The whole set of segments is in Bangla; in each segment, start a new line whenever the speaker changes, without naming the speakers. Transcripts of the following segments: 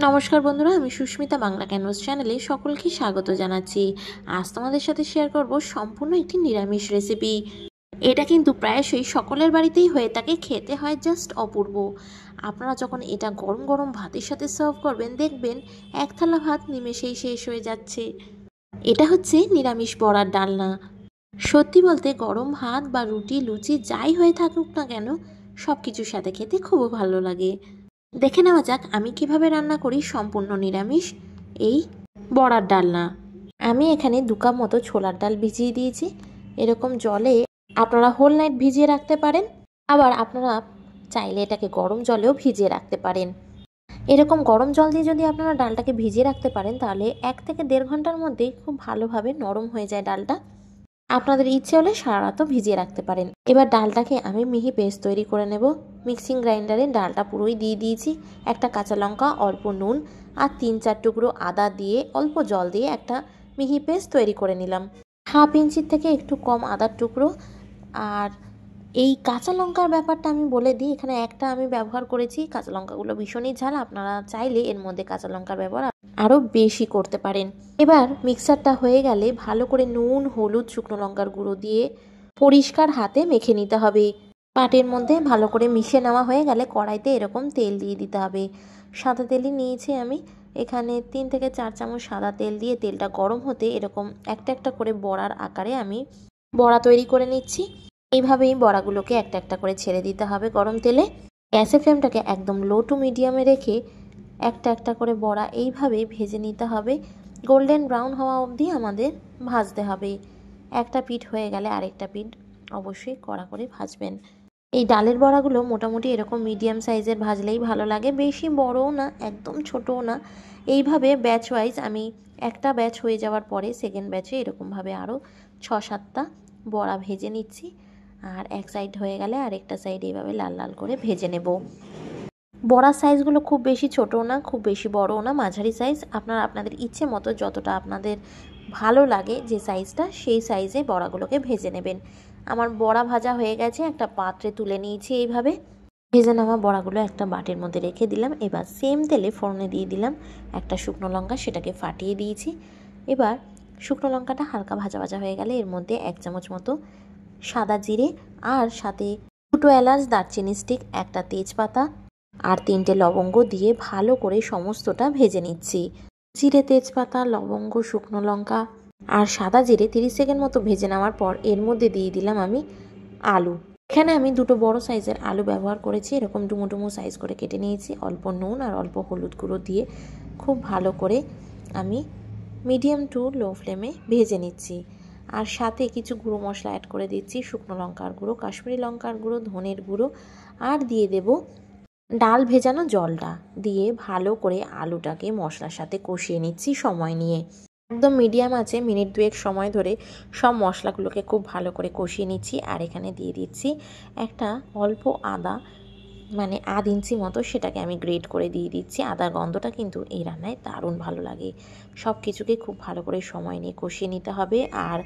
নমস্কার বন্ধুরা, আমি সুস্মিতা বাংলা ক্যানভাস চ্যানেলে সকলকে স্বাগত জানাচ্ছি। আজ তোমাদের সাথে শেয়ার করব সম্পূর্ণ একটি নিরামিষ রেসিপি। এটা কিন্তু প্রায়শই সকলের বাড়িতেই হয়ে থাকে, খেতে হয় জাস্ট অপূর্ব। আপনারা যখন এটা গরম গরম ভাতের সাথে সার্ভ করবেন, দেখবেন এক থালা ভাত নিমেষেই শেষ হয়ে যাচ্ছে। এটা হচ্ছে নিরামিষ বড়ার ডালনা। সত্যি বলতে গরম ভাত বা রুটি লুচি যাই হয়ে থাকুক না কেন, সব কিছুর সাথে খেতে খুব ভালো লাগে। দেখে নেওয়া যাক আমি কিভাবে রান্না করি সম্পূর্ণ নিরামিষ এই বড়ার ডালনা। আমি এখানে 2 কাপ মতো ছোলার ডাল ভিজিয়ে দিয়েছি। এরকম জলে আপনারা হোল নাইট ভিজিয়ে রাখতে পারেন, আবার আপনারা চাইলে এটাকে গরম জলেও ভিজিয়ে রাখতে পারেন। এরকম গরম জল দিয়ে যদি আপনারা ডালটাকে ভিজিয়ে রাখতে পারেন, তাহলে 1 থেকে 1.5 ঘন্টার মধ্যেই খুব ভালোভাবে নরম হয়ে যায় ডালটা। আপনাদের ইচ্ছে হলে সারা রাতও ভিজিয়ে রাখতে পারেন। এবার ডালটাকে আমি মিহি পেস্ট তৈরি করে নেব। মিক্সিং গ্রাইন্ডারে ডালটা পুরোই দিয়ে দিয়েছি। একটা কাঁচা লঙ্কা, অল্প নুন আর 3-4 টুকরো আদা দিয়ে অল্প জল দিয়ে একটা মিহি পেস্ট তৈরি করে নিলাম। 1/2 ইঞ্চির থেকে একটু কম আদার টুকরো। আর এই কাঁচা লঙ্কার ব্যাপারটা আমি বলে দিই, এখানে একটা আমি ব্যবহার করেছি। কাঁচা লঙ্কাগুলো ভীষণই ঝাল, আপনারা চাইলে এর মধ্যে কাঁচা লঙ্কার ব্যবহার আরও বেশি করতে পারেন। এবার মিক্সারটা হয়ে গেলে ভালো করে নুন, হলুদ, শুকনো লঙ্কার গুঁড়ো দিয়ে পরিষ্কার হাতে মেখে নিতে হবে। পাটের মধ্যে ভালো করে মিশিয়ে নেওয়া হয়ে গেলে কড়াইতে এরকম তেল দিয়ে দিতে হবে। সাদা তেলই নিয়েছি আমি এখানে। 3 থেকে 4 চামচ সাদা তেল দিয়ে তেলটা গরম হতে এরকম একটা একটা করে বড়ার আকারে আমি বড়া তৈরি করে নিচ্ছি। এইভাবেই বড়াগুলোকে একটা একটা করে ছেড়ে দিতে হবে গরম তেলে। গ্যাসের ফ্লেমটাকে একদম লো টু মিডিয়ামে রেখে একটা একটা করে বড়া এইভাবে ভেজে নিতে হবে। গোল্ডেন ব্রাউন হওয়া অবধি আমাদের ভাজতে হবে। একটা পিঠ হয়ে গেলে আরেকটা পিঠ অবশ্যই কড়া করে ভাজবেন। এই ডালের বড়াগুলো মোটামুটি এরকম মিডিয়াম সাইজের ভাজলেই ভালো লাগে, বেশি বড়ও না একদম ছোটও না। এইভাবে ব্যাচ ওয়াইজ আমি একটা ব্যাচ হয়ে যাওয়ার পরে সেকেন্ড ব্যাচে এরকমভাবে আরও 6-7টা বড়া ভেজে নিচ্ছি। আর এক সাইড হয়ে গেলে আরেকটা সাইড এইভাবে লাল লাল করে ভেজে নেব। বড়ার সাইজগুলো খুব বেশি ছোটও না, খুব বেশি বড়ও না, মাঝারি সাইজ। আপনারা আপনাদের ইচ্ছে মতো যতটা আপনাদের ভালো লাগে যে সাইজটা, সেই সাইজে বড়াগুলোকে ভেজে নেবেন। আমার বড়া ভাজা হয়ে গেছে, একটা পাত্রে তুলে নিয়েছি। এইভাবে ভেজে নেওয়া বড়াগুলো একটা বাটির মধ্যে রেখে দিলাম। এবার সেম তেলে ফোড়নে দিয়ে দিলাম একটা শুকনো লঙ্কা, সেটাকে ফাটিয়ে দিয়েছি। এবার শুকনো লঙ্কাটা হালকা ভাজা ভাজা হয়ে গেলে এর মধ্যে 1 চামচ মতো সাদা জিরে আর সাথে 2টো এলাচ, দারচিনি স্টিক, একটা তেজপাতা আর 3টে লবঙ্গ দিয়ে ভালো করে সমস্তটা ভেজে নিচ্ছি। জিরে, তেজপাতা, লবঙ্গ, শুকনো লঙ্কা আর সাদা জিরে 30 সেকেন্ড মতো ভেজে নেওয়ার পর এর মধ্যে দিয়ে দিলাম আমি আলু। এখানে আমি 2টো বড় সাইজের আলু ব্যবহার করেছি। এরকম ডুমো ডুমো সাইজ করে কেটে নিয়েছি। অল্প নুন আর অল্প হলুদ গুঁড়ো দিয়ে খুব ভালো করে আমি মিডিয়াম টু লো ফ্লেমে ভেজে নিচ্ছি। আর সাথে কিছু গুঁড়ো মশলা অ্যাড করে দিচ্ছি। শুকনো লঙ্কার গুঁড়ো, কাশ্মীরি লঙ্কার গুঁড়ো, ধনের গুঁড়ো, আর দিয়ে দেব ডাল ভেজানো জলটা। দিয়ে ভালো করে আলুটাকে মশলার সাথে কষিয়ে নিচ্ছি সময় নিয়ে। একদম মিডিয়াম আছে মিনিট 2 সময় ধরে সব মশলাগুলোকে খুব ভালো করে কষিয়ে নিচ্ছি। আর এখানে দিয়ে দিচ্ছি একটা অল্প আদা, মানে 1/2 ইঞ্চি মতো, সেটাকে আমি গ্রেট করে দিয়ে দিচ্ছি। আদার গন্ধটা কিন্তু এই রান্নায় দারুণ ভালো লাগে। সব কিছুকে খুব ভালো করে সময় নিয়ে কষিয়ে নিতে হবে। আর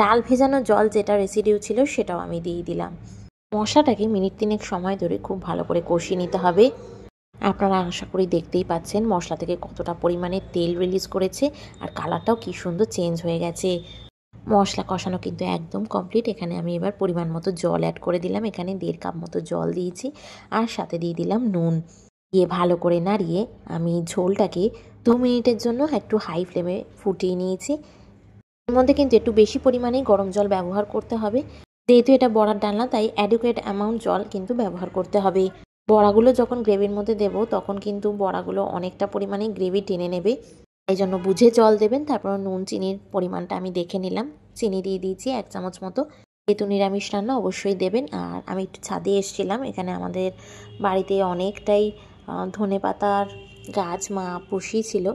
ডাল ভেজানো জল যেটা রেসিডিউ ছিল সেটাও আমি দিয়ে দিলাম। মশলাটাকে মিনিট 3 সময় ধরে খুব ভালো করে কষিয়ে নিতে হবে। আপনারা আশা করি দেখতেই পাচ্ছেন মশলা থেকে কতটা পরিমাণে তেল রিলিজ করেছে আর কালারটাও কি সুন্দর চেঞ্জ হয়ে গেছে। মশলা কষানো কিন্তু একদম কমপ্লিট। এখানে আমি এবার পরিমাণ মতো জল অ্যাড করে দিলাম। এখানে 1.5 কাপ মতো জল দিয়েছি আর সাথে দিয়ে দিলাম নুন। দিয়ে ভালো করে নাড়িয়ে আমি ঝোলটাকে 2 মিনিটের জন্য একটু হাই ফ্লেমে ফুটিয়ে নিয়েছি। এর মধ্যে কিন্তু একটু বেশি পরিমাণেই গরম জল ব্যবহার করতে হবে। যেহেতু এটা বড়ার ডালনা, তাই অ্যাডিকুয়েট অ্যামাউন্ট জল কিন্তু ব্যবহার করতে হবে। বড়াগুলো যখন গ্রেভির মধ্যে দেব তখন কিন্তু বড়াগুলো অনেকটা পরিমাণে গ্রেভি টেনে নেবে, এই জন্য বুঝে জল দেবেন। তারপর নুন চিনির পরিমাণটা আমি দেখে নিলাম। চিনি দিয়ে দিয়েছি 1 চামচ মতো। যেহেতু নিরামিষ রান্না অবশ্যই দেবেন। আর আমি একটু ছাদে এসেছিলাম, এখানে আমাদের বাড়িতে অনেকটাই ধনেপাতার গাছ মা পুষিয়েছিল,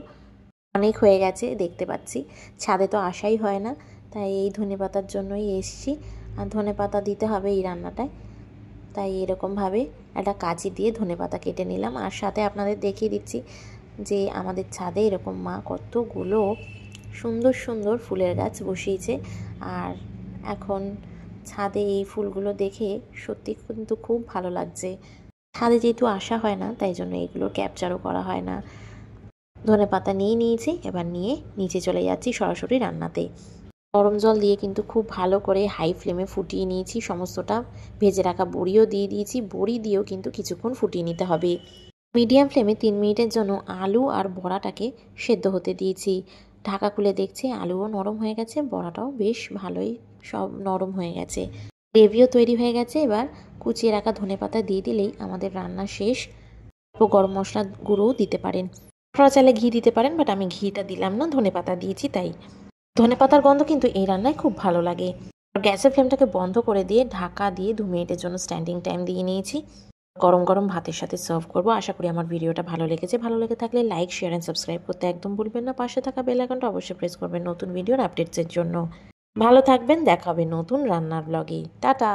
অনেক হয়ে গেছে দেখতে পাচ্ছি। ছাদে তো আসাই হয় না, তাই এই ধনেপাতার জন্যই এসছি। আর ধনেপাতা দিতে হবে এই রান্নাটায়, তাই এরকমভাবে একটা কাঁচি দিয়ে ধনেপাতা কেটে নিলাম। আর সাথে আপনাদের দেখিয়ে দিচ্ছি যে আমাদের ছাদে এরকম মা কতগুলো সুন্দর সুন্দর ফুলের গাছ বসিয়েছে। আর এখন ছাদে এই ফুলগুলো দেখে সত্যি কিন্তু খুব ভালো লাগছে। ছাদে যেহেতু আসা হয় না, তাই জন্য এগুলো ক্যাপচারও করা হয় না। ধনেপাতা নিয়ে নিয়েছি, এবার নিয়ে নিচে চলে যাচ্ছি সরাসরি রান্নাতে। গরম জল দিয়ে কিন্তু খুব ভালো করে হাই ফ্লেমে ফুটিয়ে নিয়েছি সমস্তটা। ভেজে রাখা বড়িও দিয়ে দিয়েছি, বড়ি দিয়েও কিন্তু কিছুক্ষণ ফুটিয়ে নিতে হবে। মিডিয়াম ফ্লেমে 3 মিনিটের জন্য আলু আর বড়াটাকে সেদ্ধ হতে দিয়েছি। ঢাকা খুলে দেখছি আলুও নরম হয়ে গেছে, বড়াটাও বেশ ভালোই সব নরম হয়ে গেছে। গ্রেভিও তৈরি হয়ে গেছে। এবার কুচিয়ে রাখা ধনেপাতা দিয়ে দিলেই আমাদের রান্না শেষ। অল্প গরম মশলা গুঁড়োও দিতে পারেন, আপনারা চাইলে ঘি দিতে পারেন, বাট আমি ঘিটা দিলাম না, ধনেপাতা দিয়েছি তাই। ধনেপাতার গন্ধ কিন্তু এই রান্নায় খুব ভালো লাগে। গ্যাসের ফ্লেমটাকে বন্ধ করে দিয়ে ঢাকা দিয়ে 2 মিনিটের জন্য স্ট্যান্ডিং টাইম দিয়ে নিয়েছি। গরম গরম ভাতের সাথে সার্ভ করব। আশা করি আমার ভিডিওটা ভালো লেগেছে। ভালো লেগে থাকলে লাইক, শেয়ার অ্যান্ড সাবস্ক্রাইব করতে একদম ভুলবেন না। পাশে থাকা বেল আইকনটা অবশ্যই প্রেস করবেন নতুন ভিডিওর আপডেটসের জন্য। ভালো থাকবেন, দেখা হবে নতুন রান্নার ব্লগে। টাটা।